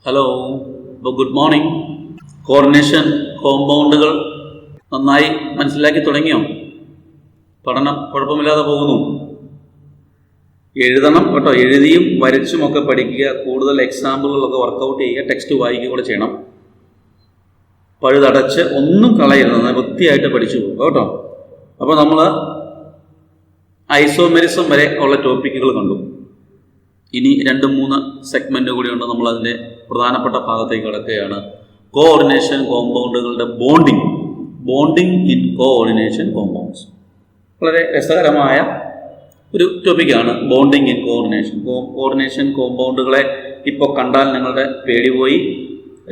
Hello, good morning. Coordination കോമ്പൗണ്ടുകൾ നന്നായി മനസ്സിലാക്കി തുടങ്ങിയോ? പഠനം കുഴപ്പമില്ലാതെ പോകുന്നു? എഴുതണം കേട്ടോ, എഴുതിയും വരച്ചുമൊക്കെ പഠിക്കുക. കൂടുതൽ എക്സാമ്പിളുകളൊക്കെ വർക്കൗട്ട് ചെയ്യുക, ടെക്സ്റ്റ് വായിക്കുക കൂടെ ചെയ്യണം. പഴുതടച്ച് ഒന്നും കളയരുത്, വൃത്തിയായിട്ട് പഠിച്ചു പോകുക കേട്ടോ. അപ്പോൾ നമ്മൾ ഐസോമെറിസം വരെ ഉള്ള ടോപ്പിക്കുകൾ കണ്ടു. ഇനി 2-3 സെഗ്മെൻ്റ് കൂടിയുണ്ട്. നമ്മളതിൻ്റെ പ്രധാനപ്പെട്ട ഭാഗത്തേക്ക് കിടക്കുകയാണ്. കോഓർഡിനേഷൻ കോമ്പൗണ്ടുകളുടെ ബോണ്ടിങ് ഇൻ കോഓർഡിനേഷൻ കോമ്പൗണ്ട്സ്. വളരെ രസകരമായ ഒരു ടോപ്പിക്കാണ് ബോണ്ടിങ് ഇൻ കോഓർഡിനേഷൻ കോമ്പൗണ്ടുകളെ ഇപ്പോൾ കണ്ടാൽ നിങ്ങളുടെ പേടി പോയി.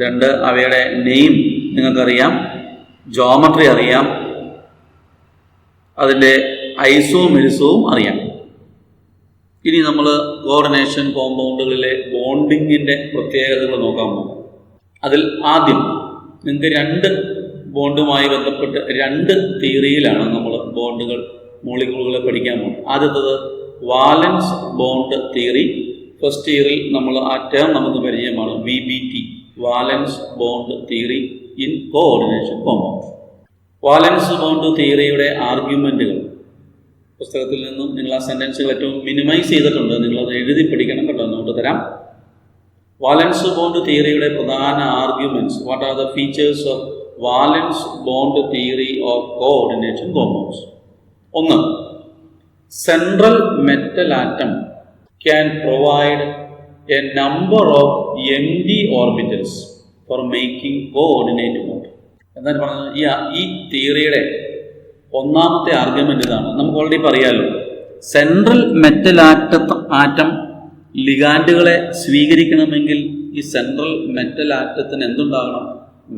2, അവയുടെ നെയിം നിങ്ങൾക്കറിയാം, ജോമെട്രി അറിയാം, അതിൻ്റെ ഐസോമെറിസവും അറിയാം. ഇനി നമ്മൾ കോഓർഡിനേഷൻ കോമ്പൗണ്ടുകളിലെ ബോണ്ടിങ്ങിൻ്റെ പ്രത്യേകതകൾ നോക്കാൻ പോകും. അതിൽ ആദ്യം നിങ്ങൾക്ക് 2 ബോണ്ടുമായി ബന്ധപ്പെട്ട് 2 തിയറിയിലാണ് നമ്മൾ മോളിക്യൂളുകളെ പഠിക്കാൻ പോകുന്നത്. ആദ്യത്തത് വാലൻസ് ബോണ്ട് തിയറി. ഫസ്റ്റ് ഇയറിൽ നമ്മൾ ആ ടേം നമുക്ക് പരിചയമാണ്, VBT, valence bond theory in coordination compound. Valence bond തിയറിയുടെ ആർഗ്യുമെൻറ്റുകൾ പുസ്തകത്തിൽ നിന്നും നിങ്ങൾ ആ സെൻറ്റൻസുകൾ ഏറ്റവും മിനിമൈസ് ചെയ്തിട്ടുണ്ട്. നിങ്ങളത് എഴുതി പഠിക്കണം കേട്ടോ, നോട്ട് തരാം. വാലൻസ് ബോണ്ട് തിയറിയുടെ പ്രധാന arguments. What are the features of valence bond theory of coordination compounds? 1, central metal atom can provide A number of empty orbitals for making coordinate bond. എന്താണ് പറഞ്ഞത്? ഈ തിയറിയുടെ ഒന്നാമത്തെ ആർഗ്യുമെൻ്റ് ഇതാണ്. നമുക്ക് ഓൾറെഡി പറയാമല്ലോ, സെൻട്രൽ മെറ്റൽ ആറ്റം ലിഗാൻഡുകളെ സ്വീകരിക്കണമെങ്കിൽ ഈ central metal ആറ്റത്തിന് എന്തുണ്ടാകണം?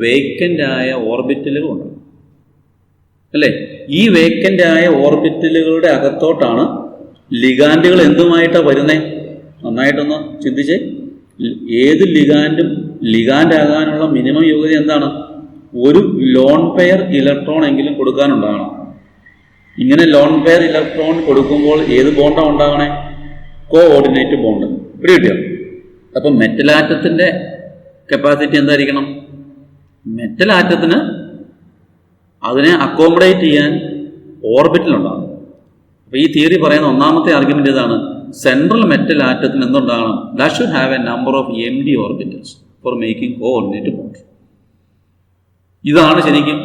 Vacant ആയ ഓർബിറ്റലുകൾ ഉണ്ടാകും, അല്ലേ? ഈ വേക്കൻ്റ് ആയ ഓർബിറ്റലുകളുടെ അകത്തോട്ടാണ് ലിഗാൻഡുകൾ എന്തുമായിട്ടാണ് വരുന്നത്? നന്നായിട്ടൊന്ന് ചിന്തിച്ചേ. ഏത് ലിഗാൻഡ് ആകാനുള്ള മിനിമം യോഗ്യത എന്താണ്? ഒരു ലോൺ പെയർ ഇലക്ട്രോൺ എങ്കിലും കൊടുക്കാനുണ്ടാകണം. ഇങ്ങനെ ലോൺ പെയർ ഇലക്ട്രോൺ കൊടുക്കുമ്പോൾ ഏത് ബോണ്ടാണ് ഉണ്ടാകണേ? Coordinate bond. ഇവിടെ കിട്ടിയോ? അപ്പം മെറ്റൽ ആറ്റത്തിൻ്റെ കപ്പാസിറ്റി എന്തായിരിക്കണം? മെറ്റൽ ആറ്റത്തിന് അതിനെ അക്കോമഡേറ്റ് ചെയ്യാൻ ഓർബിറ്റൽ ഉണ്ടാകും. അപ്പോൾ ഈ തിയറി പറയുന്ന ഒന്നാമത്തെ ആർഗ്യുമെൻ്റ് ഇതാണ്, സെൻട്രൽ മെറ്റൽ ആറ്റത്തിന് എന്തുണ്ടാകണം? That should have a number of empty orbitals for making coordinate bond. ഇതാണ് ശരിക്കും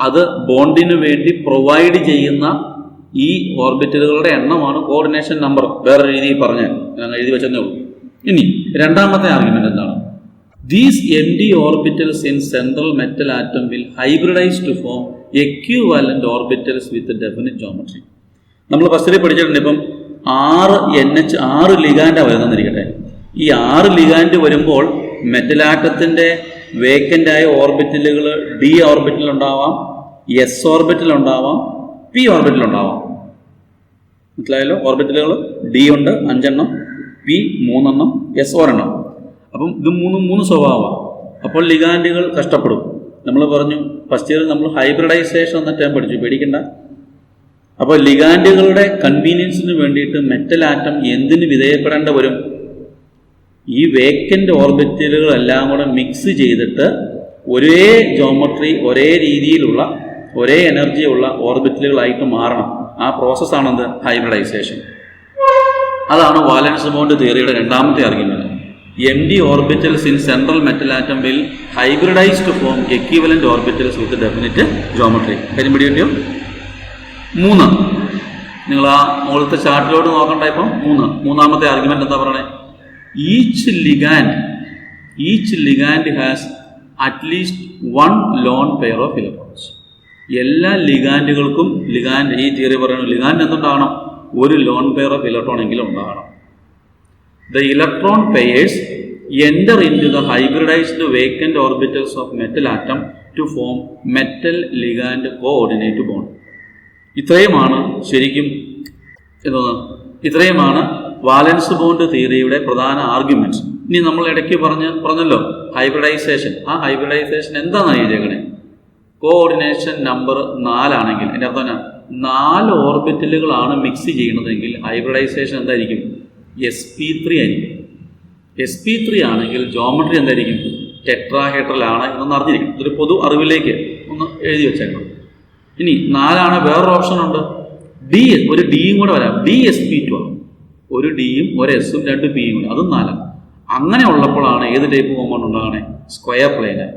അത് ബോണ്ടിന് വേണ്ടി പ്രൊവൈഡ് ചെയ്യുന്ന ഈ ഓർബിറ്റലുകളുടെ എണ്ണമാണ് കോഓർഡിനേഷൻ നമ്പർ. വേറെ രീതിയിൽ പറഞ്ഞാൽ ഞാൻ എഴുതി വെച്ചതേ ഉള്ളൂ. ഇനി രണ്ടാമത്തെ ആർഗ്യുമെന്റ് എന്താണ്? These empty orbitals in central metal atom will hybridize to form equivalent orbitals with definite geometry. നമ്മൾ ഫസ്റ്റിൽ പഠിച്ചിട്ടുണ്ട്. ഇപ്പം 6 ലിഗാൻഡാണ് വരുന്നതെന്നിരിക്കട്ടെ. ഈ 6 ലിഗാൻഡ് വരുമ്പോൾ മെറ്റൽ ആറ്റത്തിൻ്റെ വേക്കൻ്റ് ആയ ഓർബിറ്റലുകൾ D ഓർബിറ്റൽ ഉണ്ടാവാം, S ഓർബിറ്റൽ ഉണ്ടാവാം, P ഓർബിറ്റൽ ഉണ്ടാവാം. മനസ്സിലായല്ലോ? ഓർബിറ്റലുകൾ D ഉണ്ട് 5 എണ്ണം, P 3 എണ്ണം, S 1 എണ്ണം. അപ്പം ഇത് 3 സ്വഭാവമാണ്. അപ്പോൾ ലിഗാൻഡുകൾ കഷ്ടപ്പെടും. നമ്മൾ പറഞ്ഞു ഫസ്റ്റ് ഇയറിൽ നമ്മൾ ഹൈബ്രിഡൈസേഷൻ എന്ന ടേം പഠിച്ചു, പേടിക്കണ്ട. അപ്പോൾ ലിഗാൻഡുകളുടെ കൺവീനിയൻസിന് വേണ്ടിയിട്ട് മെറ്റൽ ആറ്റം എന്തിന് വിധേയപ്പെടേണ്ട വരും? ഈ വേക്കൻ്റ് ഓർബിറ്റലുകളെല്ലാം കൂടെ മിക്സ് ചെയ്തിട്ട് ഒരേ ജോമെട്രി, ഒരേ രീതിയിലുള്ള, ഒരേ എനർജിയുള്ള ഓർബിറ്റലുകളായിട്ട് മാറണം. ആ പ്രോസസ്സാണെന്ത്? ഹൈബ്രിഡൈസേഷൻ. അതാണ് വാലൻസ് ബോണ്ട് തിയറിയുടെ രണ്ടാമത്തെ argument. empty orbitals in central metal atom will hybridize to form equivalent orbitals with definite geometry. കാര്യം പിടികിട്ടിയോ? 3, നിങ്ങൾ ആ മുകളിലത്തെ ചാർട്ടിലോട്ട് നോക്കണ്ട. ഇപ്പം മൂന്നാമത്തെ ആർഗ്യുമെന്റ് എന്താ പറയണേ? Each ligand has at least 1 lone pair of electrons. എല്ലാ ലിഗാൻഡുകൾക്കും ഈ തിയറി പറയുന്നത് ലിഗാൻഡ് എന്തുണ്ടാകണം? ഒരു ലോൺ പെയർ ഓഫ് ഇലക്ട്രോൺ എങ്കിലും ഉണ്ടാകണം. The electron pairs enter into the hybridised vacant orbitals of metal atom to form metal ligand coordinate bond. ഇത്രയുമാണ് valence bond തിയറിയുടെ പ്രധാന arguments. ഇനി നമ്മൾ ഇടയ്ക്ക് പറഞ്ഞല്ലോ ഹൈബ്രിഡൈസേഷൻ. ആ ഹൈബ്രിഡൈസേഷൻ എന്താണെന്ന് എഴുതിയേക്കണേ? കോഓർഡിനേഷൻ നമ്പർ 4 ആണെങ്കിൽ എൻ്റെ അർത്ഥം 4 ഓർബിറ്റലുകളാണ് മിക്സ് ചെയ്യുന്നതെങ്കിൽ ഹൈബ്രിഡൈസേഷൻ എന്തായിരിക്കും? sp3 ആയിരിക്കും. sp3 ആണെങ്കിൽ ജോമെട്രി എന്തായിരിക്കും? ടെട്രാഹെഡ്രൽ ആണ് എന്നൊന്ന് അറിഞ്ഞിരിക്കണം. ഇതൊരു പൊതു അറിവിലേക്ക് ഒന്ന് എഴുതി വെച്ചേക്കണം. ഇനി 4 വേറൊരു ഓപ്ഷൻ ഉണ്ട്. ഒരു ഡിയും കൂടെ വരാം. dsp2 ആണ്. ഒരു ഡിയും ഒരു എസും 2 പിയും കൂടെ, അതും 4. അങ്ങനെ ഉള്ളപ്പോഴാണ് ഏത് ടൈപ്പ് കോമ്പൗണ്ട് ഉണ്ടാകണേ? സ്ക്വയർ പ്ലെയിനർ.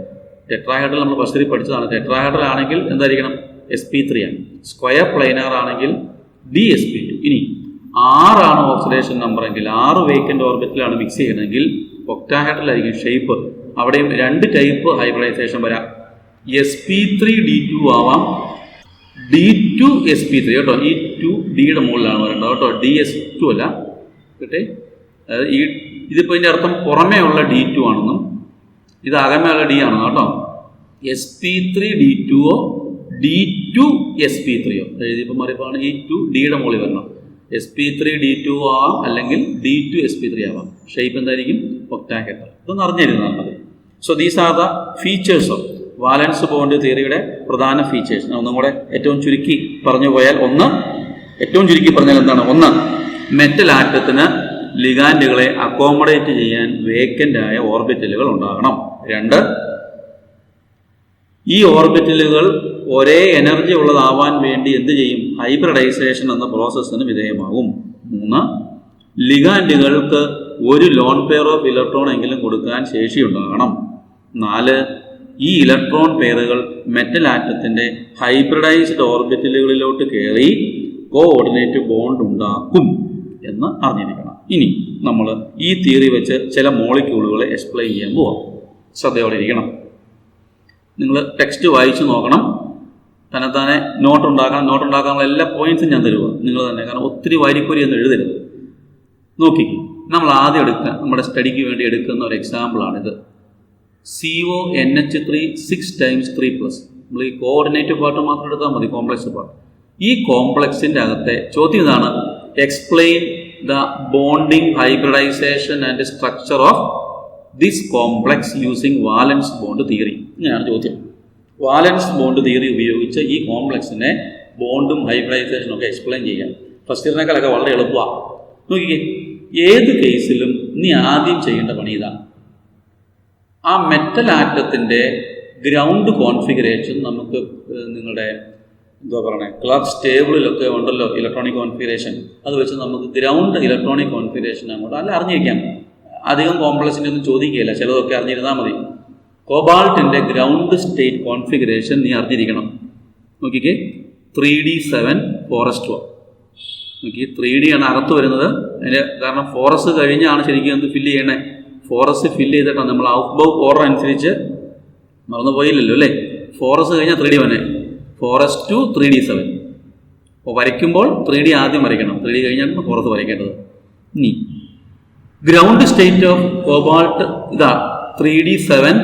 ടെട്രാഹെഡ്രൽ നമ്മൾ ഫസ്റ്റിൽ പഠിച്ചതാണ്. ടെട്രാഹെഡ്രൽ ആണെങ്കിൽ എന്തായിരിക്കണം? sp3 ആണ്. സ്ക്വയർ പ്ലെയിനർ ആണെങ്കിൽ dsp2. ഇനി 6 ഓക്സിഡേഷൻ നമ്പർ എങ്കിൽ 6 വേക്കൻറ്റ് ഓർബിറ്റിലാണ് മിക്സ് ചെയ്യണമെങ്കിൽ ഒക്ടാഹെഡ്രൽ ആയിരിക്കും ഷേപ്പ്. അവിടെയും 2 ടൈപ്പ് ഹൈബ്രിഡൈസേഷൻ വരാം. sp3d2 ആവാം, d2sp3 കേട്ടോ. ഈ 2 ഡിയുടെ മുകളിലാണ് വരേണ്ടത് കേട്ടോ, ds2 അല്ല കേട്ടെ. അതായത് ഇതിപ്പോൾ ഇതിൻ്റെ അർത്ഥം പുറമേ ഉള്ള d2 ആണെന്നും ഇത് അകമേയുള്ള d ആണെന്നും കേട്ടോ. sp3d2ഓ d2sp3ഓ എഴുതിയപ്പോൾ മാറിയപ്പോൾ ഈ 2 ഡിയുടെ മുകളിൽ വരണം. sp3d2 ആവാം, അല്ലെങ്കിൽ d2sp3 ആവാം. ഷേപ്പ് എന്തായിരിക്കും? ഒക്ടാഹെഡ്രൽ. ഇതൊന്ന് അറിഞ്ഞിരുന്നാൽ മതി. So these are the features of valence bond തിയറിയുടെ പ്രധാന ഫീച്ചേഴ്സ്. ഒന്നും കൂടെ ഏറ്റവും ചുരുക്കി പറഞ്ഞു പോയാൽ, ഏറ്റവും ചുരുക്കി പറഞ്ഞാൽ എന്താണ്? 1, മെറ്റൽ ആറ്റത്തിന് ലിഗാൻഡുകളെ അക്കോമഡേറ്റ് ചെയ്യാൻ വേക്കൻ്റ് ആയ ഓർബിറ്റലുകൾ ഉണ്ടാകണം. 2, ഈ ഓർബിറ്റലുകൾ ഒരേ എനർജി ഉള്ളതാവാൻ വേണ്ടി എന്ത് ചെയ്യും? ഹൈബ്രിഡൈസേഷൻ എന്ന പ്രോസസ്സിന് വിധേയമാകും. 3, ലിഗാൻഡുകൾക്ക് ഒരു ലോൺ പെയർ ഓഫ് ഇലക്ട്രോൺ എങ്കിലും കൊടുക്കാൻ ശേഷിയുണ്ടാകണം. 4, ഈ ഇലക്ട്രോൺ പെയറുകൾ മെറ്റൽ ആറ്റത്തിൻ്റെ ഹൈബ്രിഡൈസ്ഡ് ഓർബിറ്റലുകളിലോട്ട് കയറി കോഓർഡിനേറ്റ് ബോണ്ട് ഉണ്ടാക്കും എന്ന് അറിഞ്ഞിരിക്കണം. ഇനി നമ്മൾ ഈ തിയറി വെച്ച് ചില മോളിക്യൂളുകളെ എക്സ്പ്ലെയിൻ ചെയ്യാൻ പോവാം. ശ്രദ്ധയോടെ ഇരിക്കണം. നിങ്ങൾ ടെക്സ്റ്റ് വായിച്ച് നോക്കണം. തന്നെത്താനെ നോട്ട് ഉണ്ടാക്കാനുള്ള എല്ലാ പോയിന്റ്സും ഞാൻ തരുക നിങ്ങൾ തന്നെ. കാരണം ഒത്തിരി വാരിക്കൂരി എന്ന് എഴുതരുത്. നോക്കിക്കേ, നമ്മൾ ആദ്യം നമ്മുടെ സ്റ്റഡിക്ക് വേണ്ടി എടുക്കുന്ന ഒരു എക്സാമ്പിളാണിത്. CONH3 6 × 3+. നമ്മൾ ഈ കോഓർഡിനേറ്റീവ് പാർട്ട് മാത്രം എടുത്താൽ മതി, കോംപ്ലക്സ് പാർട്ട്. ഈ കോംപ്ലക്സിൻ്റെ അകത്തെ ചോദ്യം ഇതാണ്: explain the bonding hybridization and structure of this complex using valence bond theory. ഇങ്ങനെയാണ് ചോദ്യം. വാലൻസ് ബോണ്ട് തിയറി ഉപയോഗിച്ച് ഈ കോംപ്ലക്സിനെ ബോണ്ടും ഹൈബ്രിഡൈസേഷനും ഒക്കെ എക്സ്പ്ലെയിൻ ചെയ്യാം. ഫസ്റ്റ് ഇയറിനേക്കാളൊക്കെ വളരെ എളുപ്പമാണ്. നോക്കിക്കേ, ഏത് കേസിലും നീ ആദ്യം ചെയ്യേണ്ട പണി ഇതാണ്. ആ മെറ്റൽ ആറ്റത്തിൻ്റെ ഗ്രൗണ്ട് കോൺഫിഗറേഷൻ നമുക്ക് നിങ്ങളുടെ ക്ലാസ് ടേബിളിലൊക്കെ ഉണ്ടല്ലോ, ഇലക്ട്രോണിക് കോൺഫിഗറേഷൻ. അത് വെച്ച് നമുക്ക് ഗ്രൗണ്ട് ഇലക്ട്രോണിക് കോൺഫിഗറേഷൻ അങ്ങോട്ട് അല്ല അറിഞ്ഞിരിക്കാം. അധികം കോംപ്ലക്സിൻ്റെ ഒന്നും ചോദിക്കുകയില്ല, ചിലതൊക്കെ അറിഞ്ഞിരുന്നാൽ മതി. കോബാൾട്ടിൻ്റെ ഗ്രൗണ്ട് സ്റ്റേറ്റ് കോൺഫിഗറേഷൻ നീ അറിഞ്ഞിരിക്കണം. നോക്കിക്കേ, 3d7 4s2. നോക്കി, 3d ആണ് അകത്ത് വരുന്നത്. അതിൻ്റെ കാരണം 4s കഴിഞ്ഞാണ് ശരിക്കും എന്ത് ഫില്ല് ചെയ്യണേ? 4s ഫില്ല് ചെയ്തിട്ടാണ് നമ്മൾ ഔട്ട്ബൗ ഓർഡർ അനുസരിച്ച് മറന്നു പോയില്ലല്ലോ അല്ലേ? 4s കഴിഞ്ഞാൽ 3d വന്നെ, 4s2 3d7. അപ്പോൾ വരയ്ക്കുമ്പോൾ 3d ആദ്യം വരയ്ക്കണം, 3d കഴിഞ്ഞാണ് 4s വരയ്ക്കേണ്ടത്. ഇനി ഗ്രൗണ്ട് സ്റ്റേറ്റ് ഓഫ് കോബാൾട്ട് ഇതാ 3d7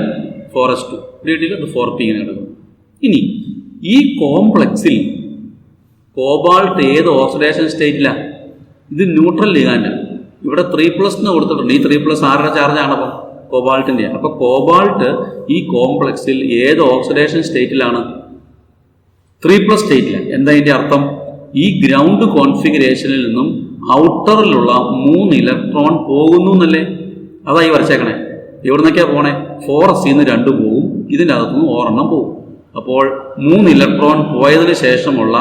4s2, 3d 4p ഇങ്ങനെ കിടക്കും. ഇനി ഈ കോംപ്ലക്സിൽ കോബാൾട്ട് ഏത് ഓക്സിഡേഷൻ സ്റ്റേറ്റിലാണ്? ഇത് ന്യൂട്രൽ ലിഗാൻഡ്. ഇവിടെ 3+ എന്ന് കൊടുത്തിട്ടുണ്ട്. ഈ 3+ ആരുടെ ചാർജാണ്? അപ്പം കോബാൾട്ടിൻ്റെ. അപ്പോൾ കോബാൾട്ട് ഈ കോംപ്ലക്സിൽ ഏത് ഓക്സിഡേഷൻ സ്റ്റേറ്റിലാണ്? 3+ സ്റ്റേറ്റിലാണ്. എന്താ ഇതിൻ്റെ അർത്ഥം? ഈ ഗ്രൗണ്ട് കോൺഫിഗറേഷനിൽ നിന്നും ഔട്ടറിലുള്ള 3 ഇലക്ട്രോൺ പോകുന്നു എന്നല്ലേ? അതായി വരച്ചേക്കണേ. എവിടെ നിന്നൊക്കെയാണ് പോണേ? 4sന്ന് 2 പോകും, ഇതിൻ്റെ അകത്തുനിന്ന് 1 പോകും. അപ്പോൾ 3 ഇലക്ട്രോൺ പോയതിന് ശേഷമുള്ള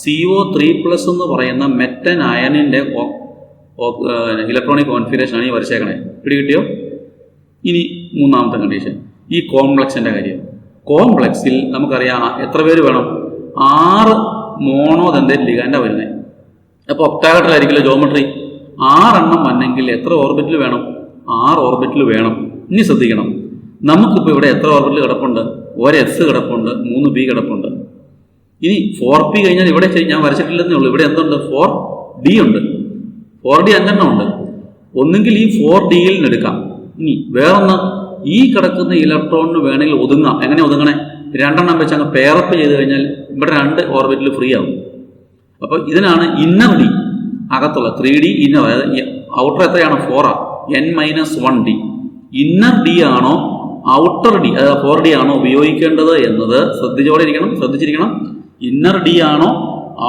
CO3+ എന്ന് പറയുന്ന മെറ്റൻ അയണിൻ്റെ ഇലക്ട്രോണിക് കോൺഫിഗറേഷനാണ് ഈ വരച്ചേക്കണേ. പിടികിട്ടിയോ? ഇനി മൂന്നാമത്തെ കണ്ടീഷൻ, ഈ കോംപ്ലക്സിൻ്റെ കാര്യം. കോംപ്ലക്സിൽ നമുക്കറിയാം എത്ര പേര് വേണം? 6 മോണോദന്ത ലിഗാൻഡാണ് വരുന്നത്. അപ്പോൾ ഒക്ടാഹെഡ്രലായിരിക്കില്ല ജോമെട്രി. 6 വന്നെങ്കിൽ എത്ര ഓർബിറ്റിൽ വേണം? 6 ഓർബിറ്റിൽ വേണം. ഇനി ശ്രദ്ധിക്കണം, നമുക്കിപ്പോൾ ഇവിടെ എത്ര ഓർബിറ്റിൽ കിടപ്പുണ്ട്? 1 S കിടപ്പുണ്ട്, 3 B കിടപ്പുണ്ട്. ഇനി 4p കഴിഞ്ഞാൽ ഇവിടെ ഞാൻ വരച്ചിട്ടില്ലെന്നേ ഉള്ളൂ. ഇവിടെ എന്തുണ്ട്? 4d ഉണ്ട്. 4d 5 ഉണ്ട്. ഒന്നുകിൽ ഈ 4dയിൽ നിന്ന് എടുക്കാം. ഇനി വേറൊന്ന്, ഈ കിടക്കുന്ന ഇലക്ട്രോണിന് വേണമെങ്കിൽ ഒതുങ്ങാം. എങ്ങനെ ഒതുങ്ങണേ? 2 വെച്ച് അങ്ങ് പെയറപ്പ് ചെയ്ത് കഴിഞ്ഞാൽ ഇവിടെ 2 ഓർബിറ്റിൽ ഫ്രീ ആവും. അപ്പോൾ ഇതിനാണ് ഇന്നർ ഡി, അകത്തുള്ള 3d ഇന്നർ. അതായത് ഔട്ടർ എത്രയാണ്? 4 n-1d. ഇന്നർ ഡി ആണോ ഔട്ടർ ഡി, അതായത് 4d ആണോ ഉപയോഗിക്കേണ്ടത് എന്നത് ശ്രദ്ധിച്ചിരിക്കണം. ഇന്നർ ഡി ആണോ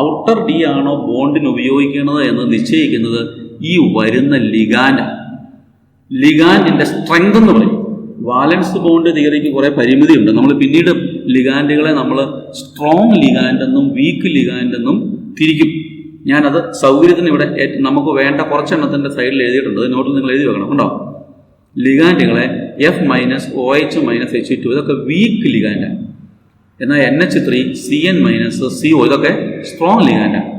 ഔട്ടർ ഡി ആണോ ബോണ്ടിന് ഉപയോഗിക്കുന്നത് എന്ന് നിശ്ചയിക്കുന്നത് ഈ വരുന്ന ലിഗാൻഡ്. ലിഗാൻഡിന്റെ സ്ട്രെങ്ത് എന്ന് പറയും. വാലൻസ് ബോണ്ട് തിയറിക്ക് കുറേ പരിമിതിയുണ്ട്. നമ്മൾ പിന്നീട് ലിഗാൻഡുകളെ നമ്മൾ സ്ട്രോങ് ലിഗാൻഡ് എന്നും വീക്ക് ലിഗാൻഡ് എന്നും തിരിക്കും. ഞാനത് സൗകര്യത്തിന് ഇവിടെ നമുക്ക് വേണ്ട കുറച്ചെണ്ണത്തിൻ്റെ സൈഡിൽ എഴുതിയിട്ടുണ്ട്. നോട്ടിൽ നിങ്ങൾ എഴുതി വെക്കണം. ഉണ്ടോ? ലിഗാൻഡുകളെ F-OH-H2 ഇതൊക്കെ വീക്ക് ലിഗാൻഡാണ്. എന്നാൽ NH3, CN-CO ഇതൊക്കെ സ്ട്രോങ് ലിഗാൻഡാണ്.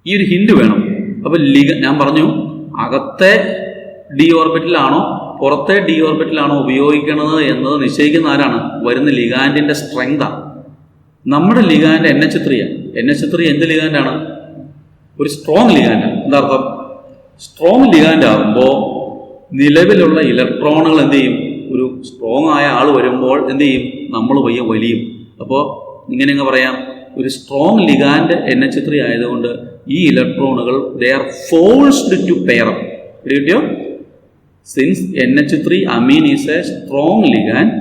ഈ ഒരു ഹിന്റ് വേണം. അപ്പോൾ ഞാൻ പറഞ്ഞു, അകത്തെ ഡി ഓർബിറ്റലാണോ പുറത്തെ ഡി ഓർബിറ്റലാണോ ഉപയോഗിക്കുന്നത് എന്നത് നിശ്ചയിക്കുന്ന ആരാണ്? വരുന്ന ലിഗാൻഡിന്റെ സ്ട്രെങ്താണ്. നമ്മുടെ ലിഗാൻഡ് NH3 ആണ്. NH3 എന്ത് ലിഗാൻഡാണ്? ഒരു സ്ട്രോങ് ലിഗാൻഡാണ്. എന്താ അർത്ഥം? സ്ട്രോങ് ലിഗാൻഡ് ആകുമ്പോൾ നിലവിലുള്ള ഇലക്ട്രോണുകൾ എന്ത് ചെയ്യും? ഒരു സ്ട്രോങ് ആയ ആൾ വരുമ്പോൾ എന്ത് ചെയ്യും? നമ്മൾ വലിയും. അപ്പോൾ ഇങ്ങനെ പറയാം, ഒരു സ്ട്രോങ് ലിഗാൻഡ് NH3 ആയതുകൊണ്ട് ഈ ഇലക്ട്രോണുകൾ they are forced to pair up. കിട്ടിയോ? Since NH3 amine is a strong ligand,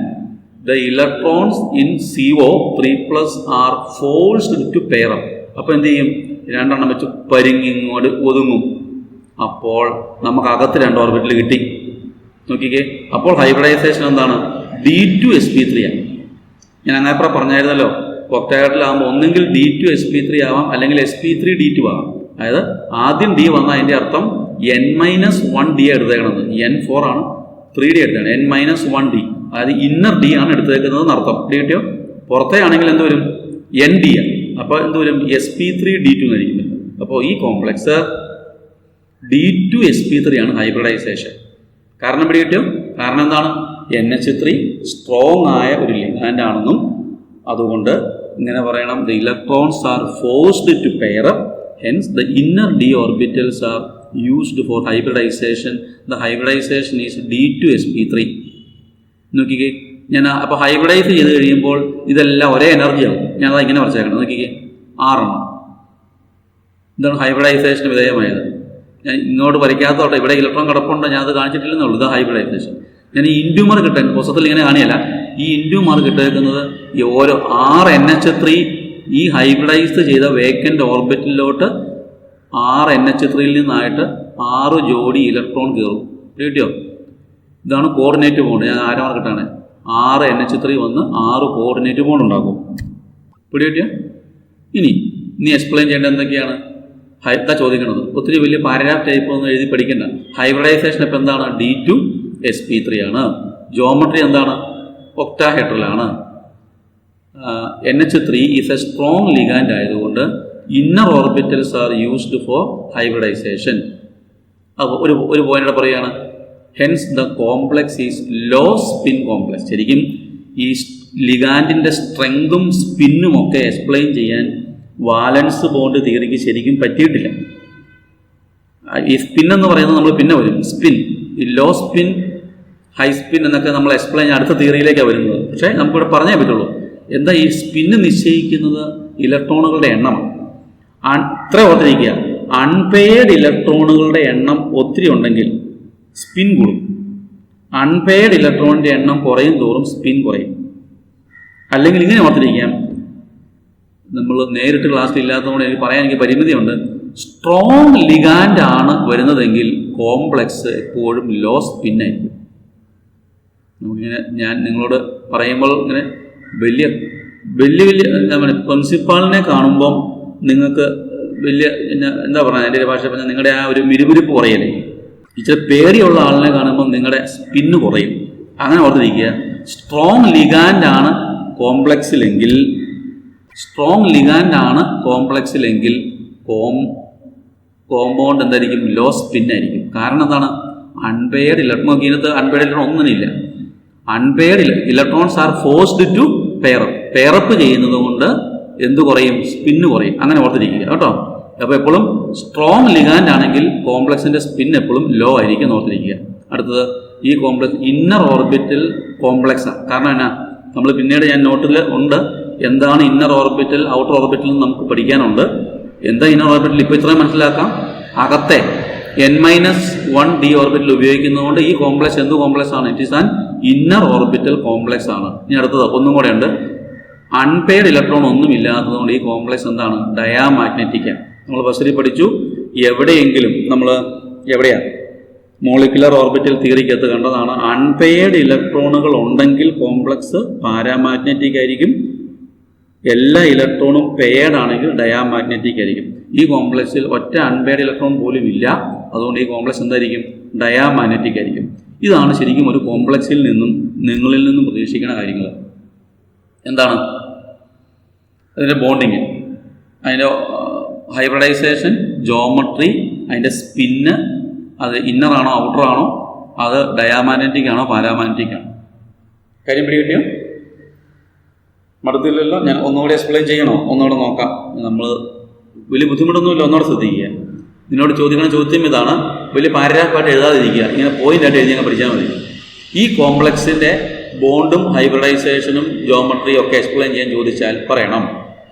the electrons in CO3+ are forced to pair up. അപ്പോൾ എന്ത് ചെയ്യും? രണ്ടെണ്ണം വെച്ച് പരിങ്ങിങ്ങോട്ട് ഒതുങ്ങും. അപ്പോൾ നമുക്ക് അകത്ത് 2 ഓർബിറ്റൽ കിട്ടി. നോക്കിക്കേ, അപ്പോൾ ഹൈബ്രിഡൈസേഷൻ എന്താണ്? D2sp3 ആണ്. ഞാൻ അങ്ങനെ പറഞ്ഞായിരുന്നല്ലോ, ഒക്ടാഹെഡ്രലാകുമ്പോൾ ഒന്നെങ്കിൽ D2sp3 ആവാം, അല്ലെങ്കിൽ sp3d2 ആവാം. അതായത് ആദ്യം D വന്ന അതിൻ്റെ അർത്ഥം N-1D എടുത്തേക്കണത്. N4 ആണ്, 3D എടുത്തേക്കണം. N-1D, അതായത് ഇന്നർ D ആണ് എടുത്തേക്കുന്നത് അർത്ഥം. D കിട്ടിയോ? പുറത്തെ ആണെങ്കിൽ എന്ത് വരും? ND ആണ്. അപ്പോൾ എന്ത് വരും? sp3d2 എന്നായിരിക്കും. അപ്പോൾ ഈ കോംപ്ലക്സ് D2sp3 ആണ് ഹൈബ്രിഡൈസേഷൻ. കാരണം ഇവിടെ കിട്ടിയോ? കാരണം എന്താണ്? NH3 സ്ട്രോങ് ആയ ഒരു ലിഗാൻഡ് ആണെന്നും അതുകൊണ്ട് ഇങ്ങനെ പറയണം, the electrons are forced to pair up, hence the inner d orbitals are used for hybridization. The hybridization is D2sp3. നോക്കിക്കേ, ഞാൻ അപ്പോൾ ഹൈബ്രിഡൈസ് ചെയ്ത് കഴിയുമ്പോൾ ഇതെല്ലാം ഒരേ എനർജി ആവും. ഞാനത് ഇങ്ങനെ വരച്ചേക്കണം. നോക്കിക്കേ, 6 എണ്ണം. ഇതാണ് ഹൈബ്രിഡൈസേഷന് വിധേയമായത്. ഞാൻ ഇങ്ങോട്ട് വരയ്ക്കാത്തോട്ടെ, ഇവിടെ ഇലക്ട്രോൺ കിടപ്പുണ്ട്, ഞാൻ അത് കാണിച്ചിട്ടില്ലെന്നുള്ളൂ. ഇത് ഹൈബ്രിഡൈസേഷൻ. ഞാൻ ഈ ഇൻഡ്യൂമർ കിട്ടാൻ പുസ്തകത്തിൽ ഇങ്ങനെ കാണിയല്ല. ഈ ഇൻഡ്യൂമർ കിട്ടിയേക്കുന്നത് ഈ ഓരോ 6 NH3 ഈ ഹൈബ്രിഡൈസ് ചെയ്ത വേക്കൻ്റ് ഓർബിറ്റലിലോട്ട് 6 NH3യിൽ നിന്നായിട്ട് 6 ജോഡി ഇലക്ട്രോൺ കയറും. കിട്ടിയോ? ഇതാണ് കോർഡിനേറ്റ് ബോണ്ട്. ഞാൻ ആരാണ് കിട്ടാണ്? 6 NH3 വന്ന് 6 കോർഡിനേറ്റ് ബോണ്ട് ഉണ്ടാക്കും. കിട്ടിയോ? ഇനി എക്സ്പ്ലെയിൻ ചെയ്യേണ്ടത് എന്തൊക്കെയാണ്? ഇതാ ചോദിക്കണത്. ഒത്തിരി വലിയ പാരഗ്രാഫ് ടൈപ്പ് ഒന്നും എഴുതി പഠിക്കണ്ട. ഹൈബ്രിഡൈസേഷൻ ഇപ്പം എന്താണ്? D2sp3 ആണ്. ജോമെട്രി എന്താണ്? ഒക്ടാഹെഡ്രലാണ്. NH3 is a strong ligand ആയതുകൊണ്ട് inner orbitals are used for hybridization. അപ്പോൾ ഒരു പോയിന്റ് പറയുകയാണ്, hence the complex is low spin complex. ശരിക്കും ഈ ലിഗാൻഡിൻ്റെ സ്ട്രെങ്തും സ്പിന്നും ഒക്കെ എക്സ്പ്ലെയിൻ ചെയ്യാൻ വാലൻസ് ബോണ്ട് തിയറിക്ക് ശരിക്കും പറ്റിയിട്ടില്ല. ഈ സ്പിൻ എന്ന് പറയുന്നത് നമ്മൾ പിന്നെ വരും. സ്പിൻ, ഈ ലോ സ്പിൻ, ഹൈ സ്പിൻ എന്നൊക്കെ നമ്മൾ എക്സ്പ്ലെയിൻ അടുത്ത തിയറിയിലേക്കാണ് വരുന്നത്. പക്ഷേ നമുക്കിവിടെ പറഞ്ഞേ പറ്റുള്ളൂ. എന്താ ഈ സ്പിന്ന് നിശ്ചയിക്കുന്നത്? ഇലക്ട്രോണുകളുടെ എണ്ണമാണ്. ഇത്ര ഓർത്തിരിക്കുക, അൺപെയർഡ് ഇലക്ട്രോണുകളുടെ എണ്ണം ഒത്തിരി ഉണ്ടെങ്കിൽ സ്പിൻ കൂടും. അൺപെയർഡ് ഇലക്ട്രോണിൻ്റെ എണ്ണം കുറയും തോറും സ്പിൻ കുറയും. അല്ലെങ്കിൽ ഇങ്ങനെ ഓർത്തിരിക്കാം, നമ്മൾ നേരിട്ട് ക്ലാസ്സിൽ ഇല്ലാത്തതുകൊണ്ട് എനിക്ക് പറയാൻ പരിമിതിയുണ്ട്. സ്ട്രോങ് ലിഗാൻഡ് ആണ് വരുന്നതെങ്കിൽ കോംപ്ലക്സ് എപ്പോഴും ലോ സ്പിന്നായിരിക്കും. നമുക്കിങ്ങനെ ഞാൻ നിങ്ങളോട് പറയുമ്പോൾ ഇങ്ങനെ വലിയ പ്രിൻസിപ്പാളിനെ കാണുമ്പം നിങ്ങൾക്ക് വലിയ എന്താ പറയുക, എൻ്റെ ഒരു ഭാഷ പറഞ്ഞാൽ നിങ്ങളുടെ ആ ഒരു മിരുമിരിപ്പ് കുറയല്ലേ. ഇച്ചിരി പേടിയുള്ള ആളിനെ കാണുമ്പം നിങ്ങളുടെ സ്പിന്ന് കുറയും. അങ്ങനെ ഓർത്തിരിക്കുക, സ്ട്രോങ് ലിഗാൻഡ് ആണ് കോംപ്ലക്സിലെങ്കിൽ കോമ്പൗണ്ട് എന്തായിരിക്കും? ലോ സ്പിന്നായിരിക്കും. കാരണം എന്താണ്? Unpaired electron. ഇതിനകത്ത് അൺപെയർഡ് ഇലക്ട്രോൺ ഒന്നുമില്ല. Unpaired electrons are forced to പെയറപ്പ് ചെയ്യുന്നത് കൊണ്ട് എന്ത് കുറയും? സ്പിന്ന് കുറയും. അങ്ങനെ ഓർത്തിരിക്കുക കേട്ടോ. അപ്പോൾ എപ്പോഴും സ്ട്രോങ് ലിഗാൻഡ് ആണെങ്കിൽ കോംപ്ലക്സിൻ്റെ സ്പിൻ എപ്പോഴും ലോ ആയിരിക്കും ഓർത്തിരിക്കുക. അടുത്തത്, ഈ കോംപ്ലക്സ് ഇന്നർ ഓർബിറ്റൽ കോംപ്ലക്സാണ്. കാരണം എന്നാ, നമ്മൾ പിന്നീട് ഞാൻ നോട്ടിൽ ഉണ്ട് എന്താണ് ഇന്നർ ഓർബിറ്റൽ ഔട്ടർ ഓർബിറ്റൽ എന്ന് നമുക്ക് പഠിക്കാനുണ്ട്. എന്താ ഇന്നർ ഓർബിറ്റൽ? ഇപ്പോൾ ഇത്രയും മനസ്സിലാക്കാം. അകത്തെ N-1D ഓർബിറ്റൽ ഉപയോഗിക്കുന്നതുകൊണ്ട് ഈ കോംപ്ലക്സ് എന്ത് കോംപ്ലക്സ് ആണ്? It is an inner orbital complex ആണ്. ഇനി അടുത്തത് ഒന്നും കൂടെ ഉണ്ട്. അൺപെയർഡ് ഇലക്ട്രോൺ ഒന്നും ഇല്ലാത്തതുകൊണ്ട് ഈ കോംപ്ലക്സ് എന്താണ്? ഡയാമാഗ്നറ്റിക് ആണ്. നമ്മൾ ബസ്സിൽ പഠിച്ചു, എവിടെയെങ്കിലും നമ്മൾ മോളിക്കുലർ ഓർബിറ്റൽ തിയറിക്കകത്ത് കണ്ടതാണ്. അൺപെയർഡ് ഇലക്ട്രോണുകൾ ഉണ്ടെങ്കിൽ കോംപ്ലക്സ് പാരാമാഗ്നറ്റിക് ആയിരിക്കും. എല്ലാ ഇലക്ട്രോണും പെയർഡ് ആണെങ്കിൽ ഡയാമാഗ്നറ്റിക് ആയിരിക്കും. ഈ കോംപ്ലക്സിൽ ഒറ്റ അൺപെയർഡ് ഇലക്ട്രോൺ പോലും ഇല്ല. അതുകൊണ്ട് ഈ കോംപ്ലക്സ് എന്തായിരിക്കും? ഡയാമാഗ്നറ്റിക് ആയിരിക്കും. ഇതാണ് ശരിക്കും ഒരു കോംപ്ലക്സിൽ നിന്നും നിങ്ങളിൽ നിന്നും പ്രതീക്ഷിക്കുന്ന കാര്യങ്ങൾ. എന്താണ് അതിൻ്റെ ബോണ്ടിങ്, അതിൻ്റെ ഹൈബ്രിഡൈസേഷൻ, ജോമെട്രി, അതിൻ്റെ സ്പിന്ന്, അത് ഇന്നറാണോ ഔട്ടറാണോ, അത് ഡയാമാഗ്നറ്റിക് ആണോ പാരാമാഗ്നറ്റിക് ആണോ? കാര്യം പിടി കിട്ടിയോ? മടുത്തില്ലല്ലോ. ഞാൻ ഒന്നുകൂടി എക്സ്പ്ലെയിൻ ചെയ്യണോ? ഒന്നുകൂടെ നോക്കാം. നമ്മൾ വലിയ ബുദ്ധിമുട്ടൊന്നുമില്ല, ഒന്നുകൂടെ ശ്രദ്ധിക്കുക. നിന്നോട് ചോദിക്കുന്ന ചോദ്യം ഇതാണ്, വലിയ പാരഗ്രാഫായിട്ട് എഴുതാതിരിക്കുക, ഇങ്ങനെ പോയിൻ്റായിട്ട് എഴുതി അങ്ങ് പഠിച്ചാൽ മതി. ഈ കോംപ്ലക്സിൻ്റെ ബോണ്ടും ഹൈബ്രിഡൈസേഷനും ജോമെട്രിയും ഒക്കെ എക്സ്പ്ലെയിൻ ചെയ്യാൻ ചോദിച്ചാൽ പറയണം.